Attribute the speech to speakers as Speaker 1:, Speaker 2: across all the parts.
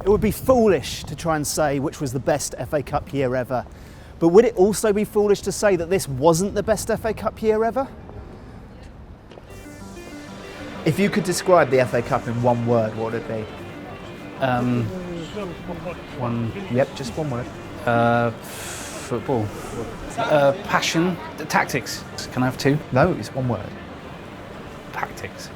Speaker 1: It would be foolish to try and say which was the best FA Cup year ever. But would it also be foolish to say that this wasn't the best FA Cup year ever? If you could describe the FA Cup in one word, what would it be? Yep, just one word.
Speaker 2: Football. Passion. Tactics. Can I have two?
Speaker 1: No, it's one word.
Speaker 2: Tactics.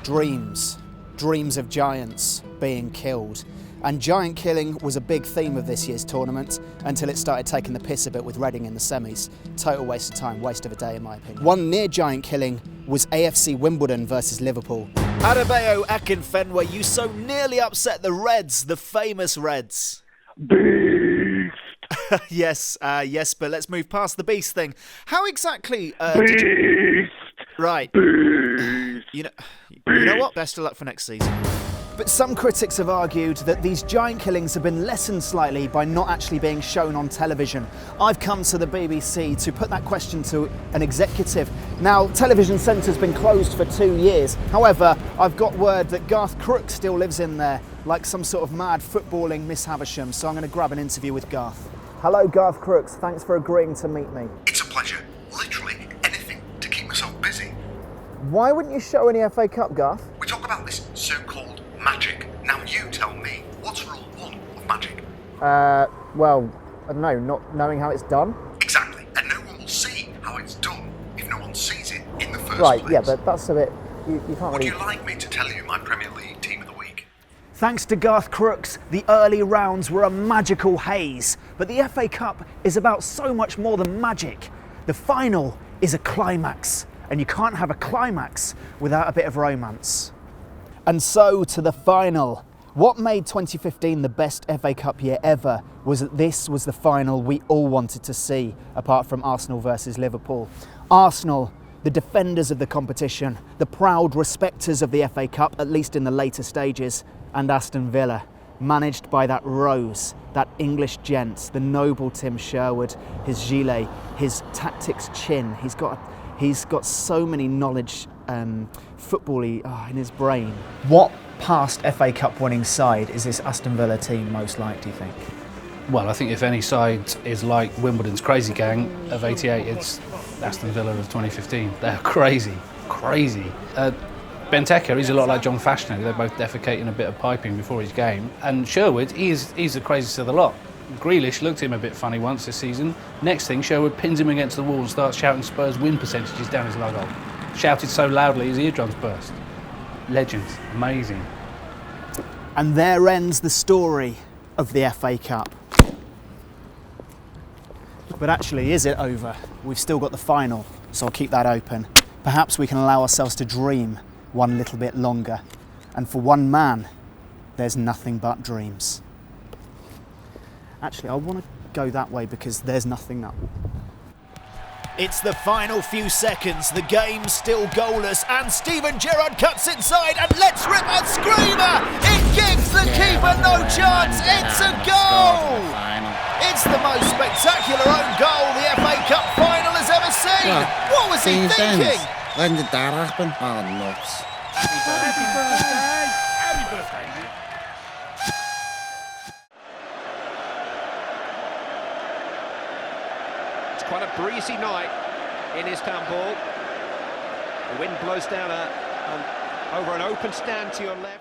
Speaker 1: Dreams. Dreams of giants being killed. And giant killing was a big theme of this year's tournament until it started taking the piss a bit with Reading in the semis. Total waste of time, waste of a day in my opinion. One near giant killing was AFC Wimbledon versus Liverpool. Adebayo Akinfenwa, you so nearly upset the Reds, the famous Reds.
Speaker 3: Beast!
Speaker 1: Yes, but let's move past the beast thing. How exactly
Speaker 3: Beast!
Speaker 1: Right.
Speaker 3: Beast!
Speaker 1: You know what? Best of luck for next season. But some critics have argued that these giant killings have been lessened slightly by not actually being shown on television. I've come to the BBC to put that question to an executive. Now, Television Centre's been closed for 2 years. However, I've got word that Garth Crooks still lives in there, like some sort of mad footballing Miss Havisham, so I'm going to grab an interview with Garth. Hello, Garth Crooks. Thanks for agreeing to meet me.
Speaker 4: It's a pleasure. Literally anything to keep myself busy.
Speaker 1: Why wouldn't you show any FA Cup, Garth?
Speaker 4: We talk about this so-called magic. Now you tell me, what's rule 1 of magic?
Speaker 1: Well, I don't know, not knowing how it's done?
Speaker 4: Exactly. And no one will see how it's done if no one sees it in the first
Speaker 1: Right,
Speaker 4: place.
Speaker 1: yeah, but that's a bit... You can't
Speaker 4: Would
Speaker 1: really...
Speaker 4: you like me to tell you my Premier League team of the week?
Speaker 1: Thanks to Garth Crooks, the early rounds were a magical haze. But the FA Cup is about so much more than magic. The final is a climax, and you can't have a climax without a bit of romance. And so to the final. What made 2015 the best FA Cup year ever was that this was the final we all wanted to see, apart from Arsenal versus Liverpool. Arsenal, the defenders of the competition, the proud respecters of the FA Cup, at least in the later stages, and Aston Villa, managed by that Rose, that English gent, the noble Tim Sherwood, his gilet, his tactics chin. He's got so many knowledge football-y in his brain. What past FA Cup winning side is this Aston Villa team most like, do you think?
Speaker 2: Well, I think if any side is like Wimbledon's crazy gang of '88, it's Aston Villa of 2015. They're crazy. Benteke, he's a lot like John Fashanu. They're both defecating a bit of piping before each game. And Sherwood, he's the craziest of the lot. Grealish looked at him a bit funny once this season. Next thing, Sherwood pins him against the wall and starts shouting Spurs win percentages down his lug hole. Shouted so loudly his eardrums burst. Legends, amazing.
Speaker 1: And there ends the story of the FA Cup. But actually, is it over? We've still got the final, so I'll keep that open. Perhaps we can allow ourselves to dream one little bit longer. And for one man, there's nothing but dreams. Actually, I want to go that way because there's nothing that... It's the final few seconds, the game's still goalless, and Steven Gerrard cuts inside and lets rip a screamer! It gives the keeper no chance, it's a goal! It's the most spectacular own goal the FA Cup final has ever seen! What was he thinking?
Speaker 5: When did that happen? Oh, nuts.
Speaker 3: Happy birthday! Happy birthday!
Speaker 6: Quite a breezy night in Istanbul. The wind blows down over an open stand to your left.